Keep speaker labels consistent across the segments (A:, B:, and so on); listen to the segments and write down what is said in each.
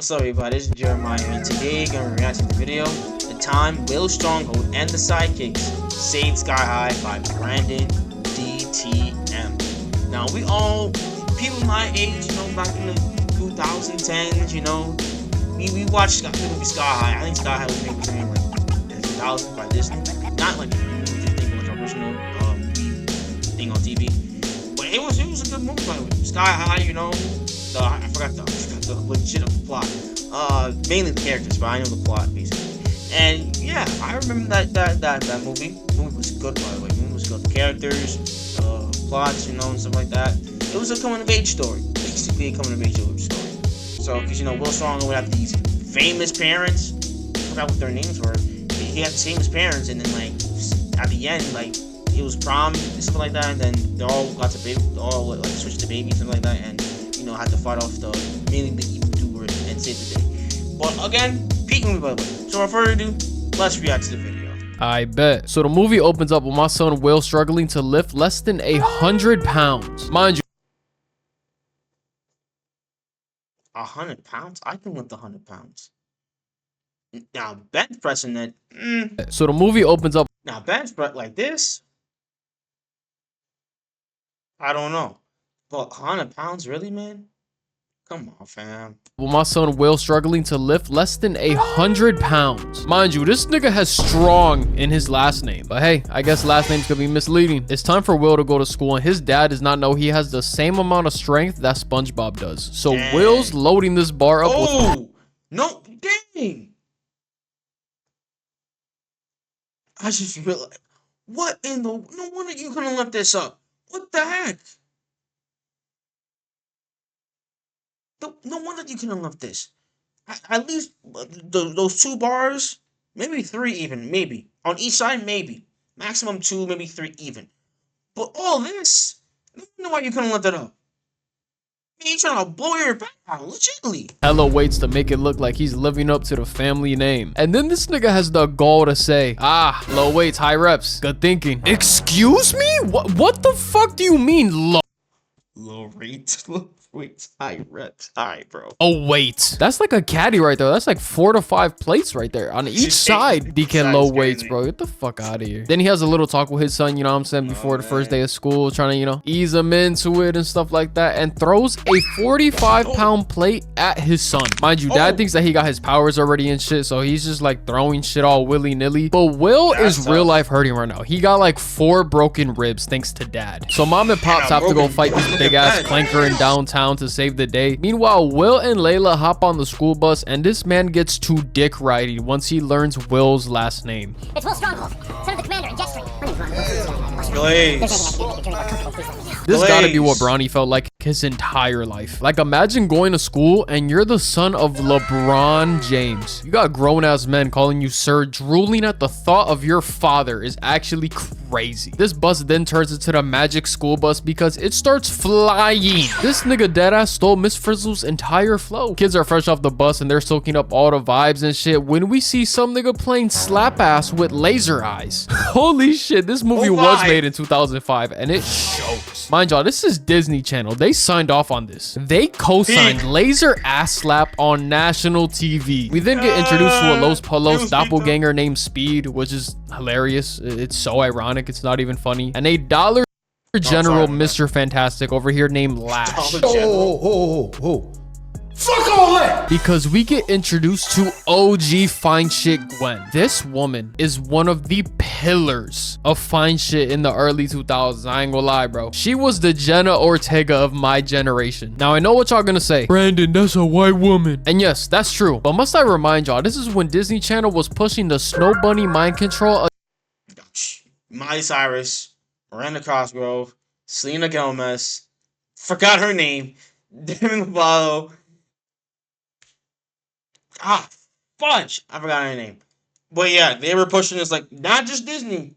A: What's up, everybody? This is Jeremiah, and today I'm gonna react to the video "The Time Will Stronghold and the Sidekicks Saved Sky High" by Brandon DTM. Now, people my age, back in the 2010s, we watched the movie Sky High. I think Sky High was made between like the 2000s by Disney, not like the thing, like original movie thing on TV. But it was a good movie, by the way. Sky High, I forgot the legit plot. Mainly the characters, but I know the plot basically. And yeah, I remember that movie. The movie was good, by the way. The movie was good. The characters, plots, and stuff like that. It was a coming of age story, basically a coming of age story. So, because Will Strong would have these famous parents. I forgot what their names were. He had the famous parents, and then like at the end, like it was prom and stuff like that, and then they all got to baby, they all like switched to babies and something like that, and had to fight off mainly the evildoer and save the day. But again, peak movie, by the way. So without further ado, let's react to the video.
B: I bet. So the movie opens up with my son Will struggling to lift less than 100 pounds. Mind you,
A: 100 pounds? I can lift 100 pounds. Now bench pressing that.
B: So the movie opens up.
A: Now bench press like this. I don't know. But 100 pounds, really, man? Come on, fam.
B: With my son Will struggling to lift less than 100 pounds. Mind you, this nigga has strong in his last name. But hey, I guess last names could be misleading. It's time for Will to go to school, and his dad does not know he has the same amount of strength that SpongeBob does. So dang. Will's loading this bar up with...
A: No, dang! I just realized... What in the... No wonder you couldn't lift this up. What the heck? No wonder you couldn't lift this. At least those 2 bars, maybe 3 even, maybe. On each side, maybe. Maximum 2, maybe 3 even. But all this, I don't know why you couldn't lift it up. Man, you trying to blow your back out, legitly.
B: Hella weights to make it look like he's living up to the family name. And then this nigga has the gall to say, low weights, high reps. Good thinking. Excuse me? What the fuck do you mean
A: low rate? Wait, high reps. Alright, bro.
B: Oh, wait. That's like a caddy right there. That's like 4 to 5 plates right there. On each side, he can low weights, bro. Get the fuck out of here. Then he has a little talk with his son, you know what I'm saying, before the first day of school, trying to, ease him into it and stuff like that, and throws a 45-pound plate at his son. Mind you, dad thinks that he got his powers already and shit, so he's just like throwing shit all willy-nilly. But Will is real life hurting right now. He got like 4 broken ribs thanks to dad. So mom and pops have to go fight this big-ass clanker in downtown to save the day. Meanwhile, Will and Layla hop on the school bus, and this man gets to dick riding once he learns Will's last name.
C: It's Will Stronghold, son of the commander, and Jetstream.
B: This gotta be what Bronny felt like his entire life. Like, imagine going to school and you're the son of LeBron James. You got grown-ass men calling you sir. Drooling at the thought of your father is actually crazy. This bus then turns into the magic school bus because it starts flying. This nigga deadass stole Miss Frizzle's entire flow. Kids are fresh off the bus and they're soaking up all the vibes and shit when we see some nigga playing slap ass with laser eyes. Holy shit, this movie was made in 2005 and it shows. Mind y'all, this is Disney Channel. They signed off on this. They co-signed laser ass slap on national TV. We then get introduced to a Los Polos doppelganger named Speed, which is hilarious. It's so ironic. It's not even funny. And a Dollar General Mr. Fantastic over here named Lash.
D: Fuck all that!
B: Because we get introduced to OG Fine Shit Gwen. This woman is one of the pillars of fine shit in the early 2000s. I ain't gonna lie, bro. She was the Jenna Ortega of my generation. Now, I know what y'all gonna say. Brandon, that's a white woman. And yes, that's true. But must I remind y'all, this is when Disney Channel was pushing the Snow Bunny mind control.
A: Miley Cyrus, Miranda Cosgrove, Selena Gomez, forgot her name, Demi Lovato. Fudge! I forgot her name. But yeah, they were pushing this, like, not just Disney.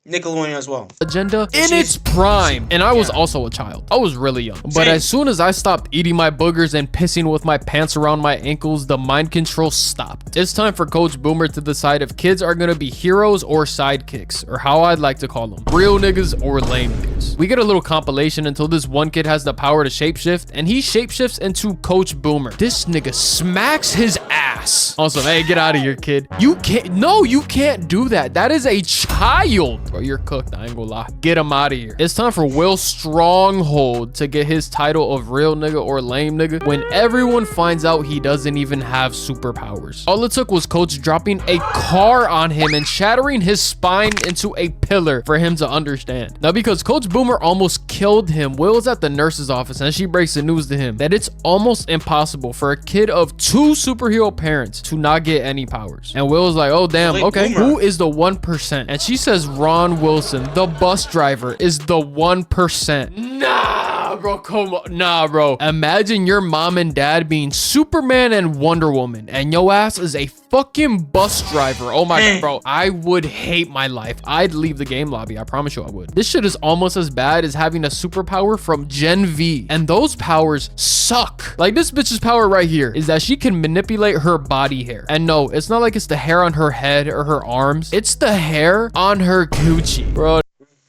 A: Nickelodeon as well.
B: Agenda in its prime, and I was also a child. I was really young, but as soon as I stopped eating my boogers and pissing with my pants around my ankles, the mind control stopped. It's time for Coach Boomer to decide if kids are gonna be heroes or sidekicks, or how I'd like to call them, real niggas or lame niggas. We get a little compilation until this one kid has the power to shapeshift, and he shapeshifts into Coach Boomer. This nigga smacks his ass. Also, hey, get out of here, kid. You can't do that. That is a child. Bro, you're cooked. I ain't gonna lie. Get him out of here. It's time for Will Stronghold to get his title of real nigga or lame nigga when everyone finds out he doesn't even have superpowers. All it took was Coach dropping a car on him and shattering his spine into a pillar for him to understand. Now, because Coach Boomer almost killed him, Will's at the nurse's office and she breaks the news to him that it's almost impossible for a kid of 2 superhero parents to not get any powers. And Will's like, oh damn, okay, who is the 1%? And she says Ron Wilson, the bus driver, is the 1%. Nah, bro, come on. Nah, bro. Imagine your mom and dad being Superman and Wonder Woman, and your ass is a fucking bus driver. Oh my god, bro. I would hate my life. I'd leave the game lobby. I promise you I would. This shit is almost as bad as having a superpower from Gen V, and those powers suck. Like, this bitch's power right here is that she can manipulate her body hair. And no, it's not like it's the hair on her head or her arms. It's the hair on her coochie, bro.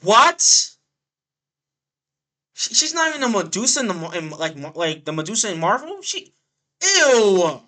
A: What? She's not even a Medusa like the Medusa in Marvel. Ew.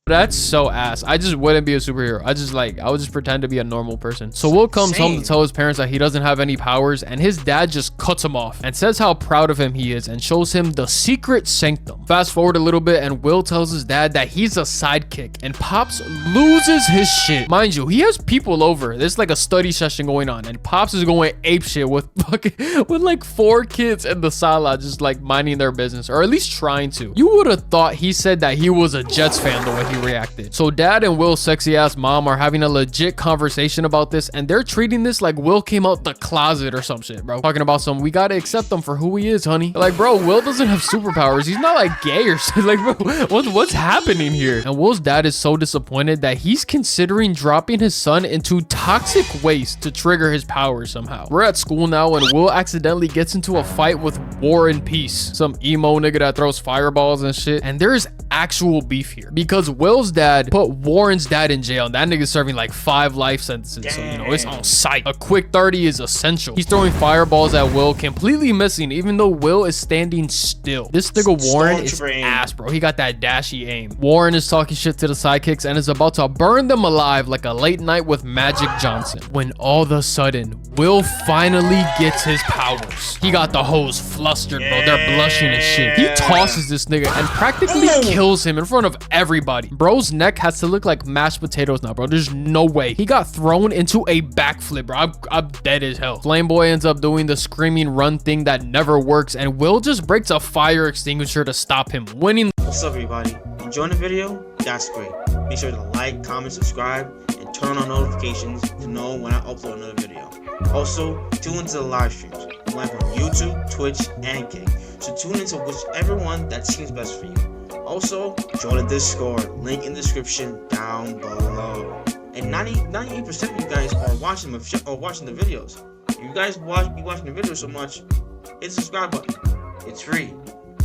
B: That's so ass. I just wouldn't be a superhero. I would just pretend to be a normal person. So Will comes home to tell his parents that he doesn't have any powers, and his dad just cuts him off and says how proud of him he is and shows him the secret sanctum. Fast forward a little bit, and Will tells his dad that he's a sidekick, and Pops loses his shit. Mind you, he has people over. There's like a study session going on, and Pops is going apeshit with like 4 kids in the sala just like minding their business, or at least trying to. You would have thought he said that he was a Jets fan the way he reacted. So dad and Will's sexy ass mom are having a legit conversation about this, and they're treating this like Will came out the closet or some shit, bro. Talking about we gotta accept him for who he is, honey. Like, bro, Will doesn't have superpowers. He's not like gay or something. Like, bro, what's happening here? And Will's dad is so disappointed that he's considering dropping his son into toxic waste to trigger his powers somehow. We're at school now, and Will accidentally gets into a fight with War and Peace, some emo nigga that throws fireballs and shit. And there's actual beef here because Will's dad put Warren's dad in jail, and that nigga's serving like 5 life sentences. Dang. So, you know, it's on site. A quick 30 is essential. He's throwing fireballs at Will, completely missing, even though Will is standing still. This nigga Warren is ass, bro. He got that dashy aim. Warren is talking shit to the sidekicks and is about to burn them alive like a late night with Magic Johnson, when all of a sudden Will finally gets his powers. He got the hose flustered, bro. They're blushing and shit. He tosses this nigga and practically kills him in front of everybody. Bro's neck has to look like mashed potatoes now, bro. There's no way. He got thrown into a backflip, bro. I'm dead as hell. Flameboy ends up doing the screaming run thing that never works, and Will just breaks a fire extinguisher to stop him, winning.
A: What's up, everybody? Enjoying the video? That's great. Make sure to like, comment, subscribe, and turn on notifications to know when I upload another video. Also, tune into the live streams. Live on YouTube, Twitch, and Kick. So tune into whichever one that seems best for you. Also, join the Discord, link in the description down below. And 98% of you guys are watching the videos. If you guys be watching the videos so much, hit the subscribe button. It's free.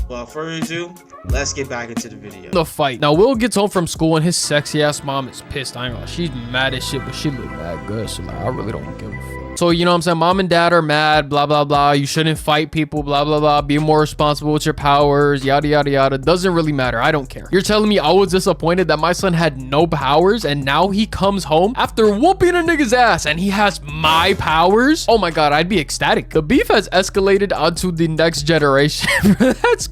A: Without further ado, let's get back into the video.
B: The fight. Now, Will gets home from school and his sexy ass mom is pissed. I ain't gonna lie. She's mad as shit, but she look that good. So like, I really don't give a fuck. So, you know what I'm saying? Mom and dad are mad, blah, blah, blah. You shouldn't fight people, blah, blah, blah. Be more responsible with your powers, yada, yada, yada. Doesn't really matter. I don't care. You're telling me I was disappointed that my son had no powers, and now he comes home after whooping a nigga's ass and he has my powers? Oh my god, I'd be ecstatic. The beef has escalated onto the next generation. That's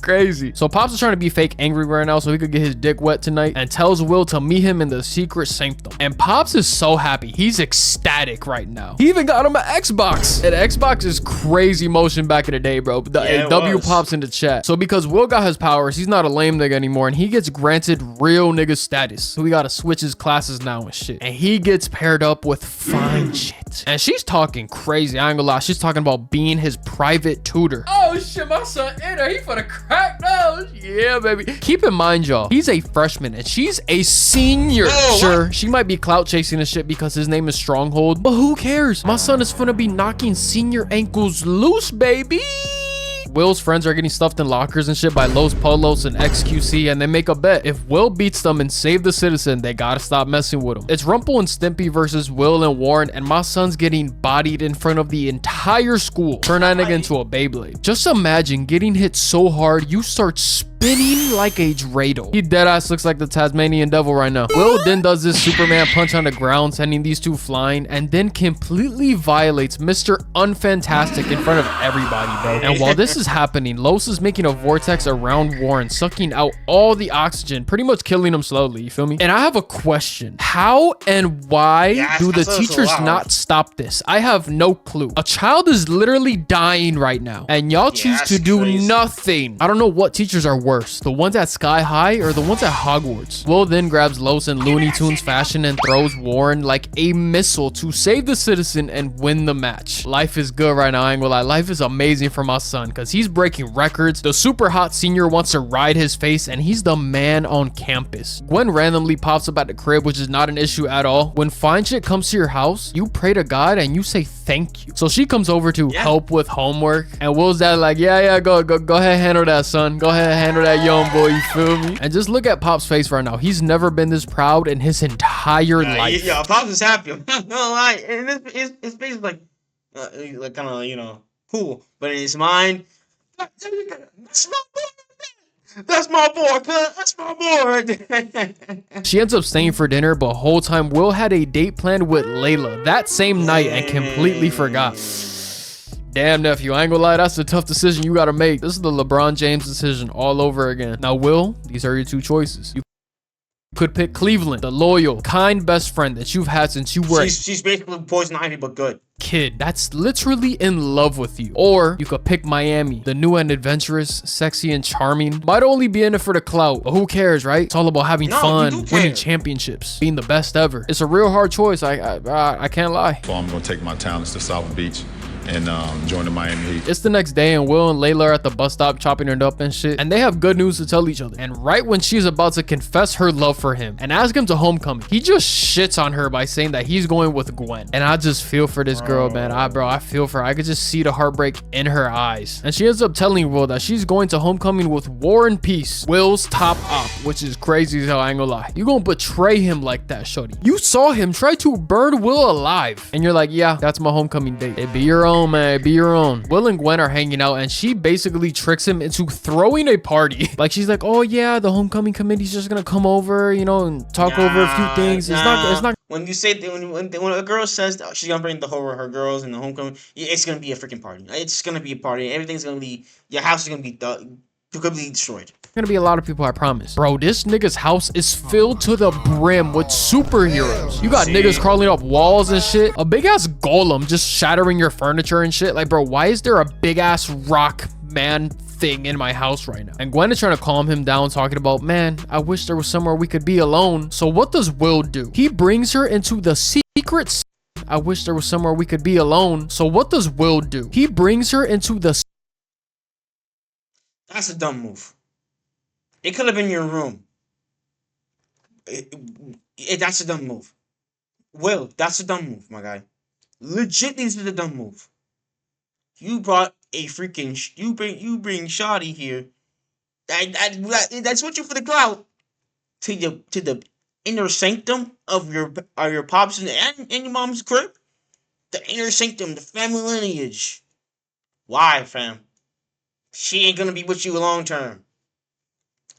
B: crazy. So Pops is trying to be fake angry right now so he could get his dick wet tonight, and tells Will to meet him in the secret sanctum. And Pops is so happy. He's ecstatic right now. He even got him an Xbox. And Xbox is crazy motion back in the day, bro. W Pops in the chat. So because Will got his powers, he's not a lame nigga anymore, and he gets granted real nigga status. So we gotta switch his classes now and shit. And he gets paired up with fine shit. And she's talking crazy. I ain't gonna lie. She's talking about being his private tutor. Oh shit, my son in there. He finna crack those. Yeah, baby. Keep in mind, y'all, he's a freshman and she's a senior. Sure, she might be clout chasing and shit because his name is Stronghold, but who who cares? My son is finna be knocking senior ankles loose, baby. Will's friends are getting stuffed in lockers and shit by Los Polos and XQC, and they make a bet. If Will beats them and save the citizen, they gotta stop messing with him. It's Rumple and Stimpy versus Will and Warren, and my son's getting bodied in front of the entire school. Turn that nigga into a Beyblade. Just imagine getting hit so hard, you start spinning like a dreidel. He deadass looks like the Tasmanian devil right now. Will then does this Superman punch on the ground, sending these two flying, and then completely violates Mr. Unfantastic in front of everybody, bro. And while this is happening, Los is making a vortex around Warren, sucking out all the oxygen, pretty much killing him slowly, you feel me? And I have a question. How and why do the teachers not stop this? I have no clue. A child is literally dying right now, and y'all choose to do nothing. I don't know what teachers are worse, the ones at Sky High or the ones at Hogwarts. Will then grabs Los in Looney Tunes fashion and throws Warren like a missile to save the citizen and win the match. Life is good right now, I ain't gonna lie. Life is amazing for my son because he's breaking records. The super hot senior wants to ride his face, and he's the man on campus. Gwen randomly pops up at the crib, which is not an issue at all. When fine shit comes to your house, you pray to God and you say thank you. So she comes over to help with homework, and Will's dad like, yeah, go ahead, handle that, son. Go ahead, handle that, young boy, you feel me? And just look at Pop's face right now. He's never been this proud in his entire life.
A: Yeah, Pops is happy. I'm not gonna lie. And his face is like kind of, you know, cool. But in his mind, that's my boy. That's my boy. That's my boy.
B: She ends up staying for dinner, but whole time Will had a date planned with Layla that same night and completely forgot. Damn, nephew, I ain't gonna lie, that's a tough decision you gotta make. This is the LeBron James decision all over again. Now, Will, these are your two choices. You could pick Cleveland, the loyal, kind best friend that you've had since you were
A: she's basically Poison Ivy, but good.
B: Kid that's literally in love with you. Or you could pick Miami, the new and adventurous, sexy and charming. Might only be in it for the clout, but who cares, right? It's all about having fun, winning championships, being the best ever. It's a real hard choice. I can't lie.
D: So I'm gonna take my talents to South Beach and join the Miami Heat.
B: It's the next day, and Will and Layla are at the bus stop chopping it up and shit, and they have good news to tell each other. And right when she's about to confess her love for him and ask him to homecoming, he just shits on her by saying that he's going with Gwen. And I just feel for this girl, man. I feel for her. I could just see the heartbreak in her eyes. And she ends up telling Will that she's going to homecoming with Warren Peace, Will's top op, which is crazy as hell, I ain't gonna lie. You gonna betray him like that, shorty? You saw him try to burn Will alive, and you're like, yeah, that's my homecoming date. It be your own, man. Be your own. Will and Gwen are hanging out, and she basically tricks him into throwing a party. Like, she's like, oh yeah, the homecoming committee's just gonna come over, you know, and talk over a few things. It's not.
A: When you say when a girl says that she's gonna bring her girls in the homecoming, it's gonna be a freaking party. It's gonna be a party. Everything's gonna be, your house is gonna be completely destroyed.
B: Gonna be a lot of people, I promise. Bro, this nigga's house is filled to the brim with superheroes. You got niggas crawling up walls and shit. A big ass golem just shattering your furniture and shit. Like, bro, why is there a big ass rock man thing in my house right now? And Gwen is trying to calm him down, talking about, man, I wish there was somewhere we could be alone. So what does Will do? He brings her into the secret. I wish there was somewhere we could be alone. So what does Will do? He brings her into the.
A: That's a dumb move. It could have been your room. That's a dumb move. Will, that's a dumb move, my guy. Legit, this is a dumb move. You brought a freaking you bring Shotty here. That's what you for the clout to the inner sanctum of your pops and your mom's crib. The inner sanctum, the family lineage. Why, fam? She ain't gonna be with you long term.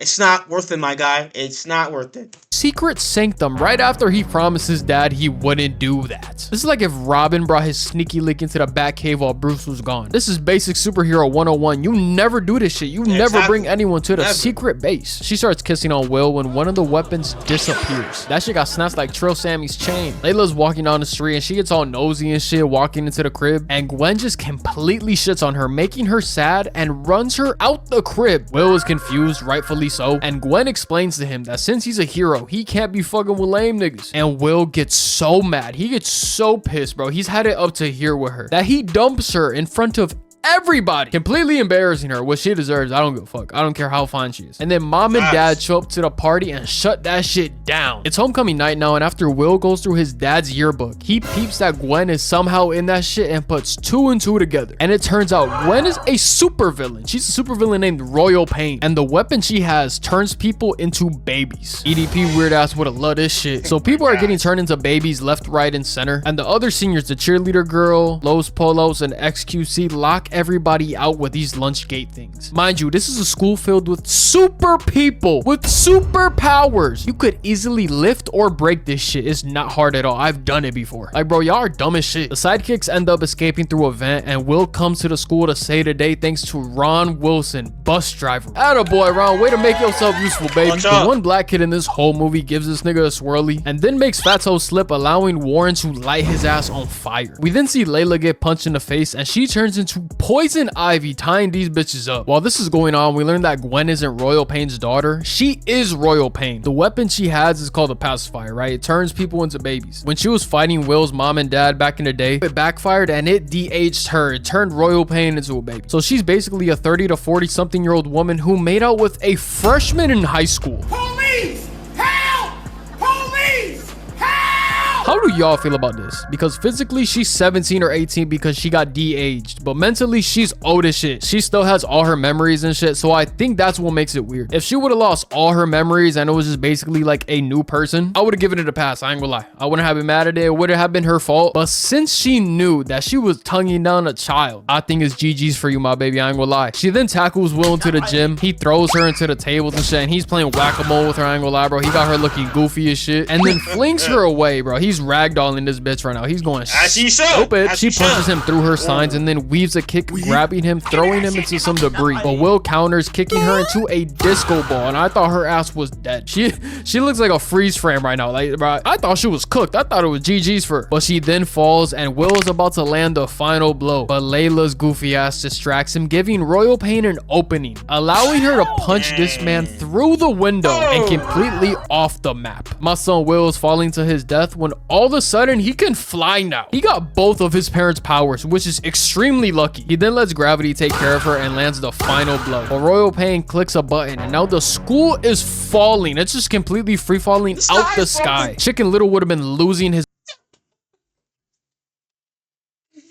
A: It's not worth it, my guy. It's not worth it.
B: Secret sanctum right after he promised his dad he wouldn't do that. This is like if Robin brought his sneaky link into the Batcave while Bruce was gone. This is basic superhero 101. You never do this shit. You never bring anyone to the secret base. She starts kissing on Will when one of the weapons disappears. That shit got snatched like Trill Sammy's chain. Layla's walking down the street and she gets all nosy and shit walking into the crib, and Gwen just completely shits on her, making her sad and runs her out the crib. Will is confused, rightfully so, and Gwen explains to him that since he's a hero, he can't be fucking with lame niggas. And Will gets so mad. He gets so pissed, bro. He's had it up to here with her that he dumps her in front of everybody, completely embarrassing her, which she deserves. I don't give a fuck. I don't care how fine she is. And then mom and dad show up to the party and shut that shit down. It's homecoming night now, and after Will goes through his dad's yearbook, he peeps that Gwen is somehow in that shit and puts 2 and 2 together. And it turns out Gwen is a supervillain. She's a supervillain named Royal Pain, and the weapon she has turns people into babies. EDP weird ass would have loved this shit. So people are getting turned into babies left, right, and center. And the other seniors, the cheerleader girl, Los Polos, and XQC lock everybody out with these lunch gate things. Mind you, this is a school filled with super people with superpowers. You could easily lift or break this shit. It's not hard at all. I've done it before. Like, bro, y'all are dumb as shit. The sidekicks end up escaping through a vent, and Will comes to the school to say today thanks to Ron Wilson, bus driver. Attaboy, Ron. Way to make yourself useful, baby. The one black kid in this whole movie gives this nigga a swirly and then makes Fatso slip, allowing Warren to light his ass on fire. We then see Layla get punched in the face, and she turns into Poison Ivy, tying these bitches up. While this is going on, we learn that Gwen isn't Royal Pain's daughter. She is Royal Pain. The weapon she has is called a pacifier, right? It turns people into babies. When she was fighting Will's mom and dad back in the day, it backfired and it de-aged her. It turned Royal Pain into a baby. So she's basically a 30 to 40 something year old woman who made out with a freshman in high school.
E: Police! Help! Police! Help!
B: How do y'all feel about this? Because physically she's 17 or 18 because she got de-aged, but mentally she's old as shit. She still has all her memories and shit, so I think that's what makes it weird. If she would have lost all her memories and it was just basically like a new person, I would have given it a pass. I ain't gonna lie. I wouldn't have been mad at it. It wouldn't have been her fault. But since she knew that she was tonguing down a child, I think it's GG's for you, my baby. I ain't gonna lie. She then tackles Will into the gym. He throws her into the tables and shit, and he's playing whack-a-mole with her. I ain't gonna lie, bro. He got her looking goofy as shit, and then flings her away, bro. He's ragdolling this bitch right now. He's going stupid. She punches him through her signs and then weaves a kick, grabbing him, throwing him into some debris. But Will counters, kicking her into a disco ball, and I thought her ass was dead. She looks like a freeze frame right now. Like, bro, I thought she was cooked. I thought it was GG's for her. But she then falls, and Will is about to land the final blow. But Layla's goofy ass distracts him, giving Royal Pain an opening, allowing her to punch this man through the window and completely off the map. My son Will is falling to his death when all of a sudden he can fly now. He got both of his parents' powers, which is extremely lucky. He then lets gravity take care of her and lands the final blow. But Royal Pain clicks a button, and now the school is falling. It's just completely free falling out the sky. Chicken Little would have been losing his...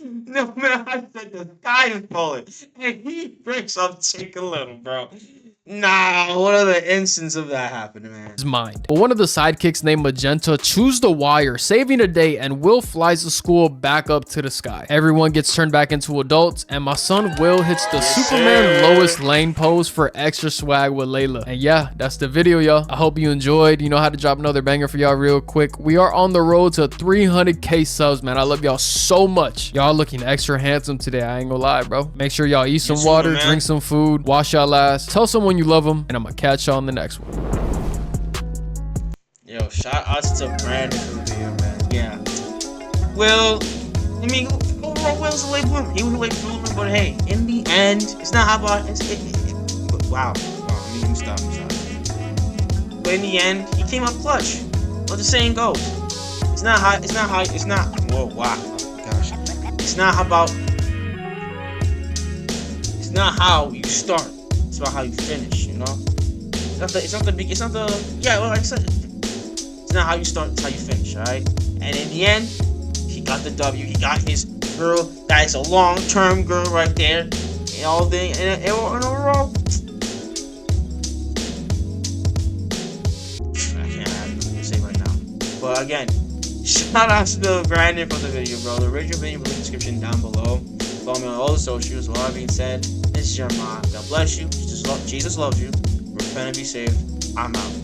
A: No, man, I said the sky is falling. And he breaks up Chicken Little, bro. Nah, what other instance of that happening, man?
B: His mind. But one of the sidekicks named Magenta chews the wire, saving the day, and Will flies the school back up to the sky. Everyone gets turned back into adults, and my son Will hits the Superman Lois Lane pose for extra swag with Layla. And yeah, that's the video, y'all. I hope you enjoyed. You know how to drop another banger for y'all real quick. We are on the road to 300k subs, man. I love y'all so much. Y'all looking extra handsome today. I ain't gonna lie, bro. Make sure y'all eat some water, drink some food, wash y'all ass, tell someone you love them, and I'm gonna catch y'all on the next one.
A: Yo, shout outs to Brandon for the video, man. Yeah. Well, I mean, overall, Will's a late bloomer. He was a late bloomer, but hey, in the end, it's not how about wow. I mean, stop. But in the end, he came up clutch. What the saying goes. It's not. Whoa, wow. Oh my gosh. It's not how you start. It's about how you finish, you know? It's not how you start, it's how you finish, alright? And in the end, he got the W. He got his girl. That is a long-term girl right there. And all thing, and overall, I can't have nothing to say right now. But again, shout out to Brandon for the video, bro. The original video will be in the description down below. Follow me on all the socials. With all that being said, this is Jeremiah. God bless you. Jesus loves you. Repent and be saved. I'm out.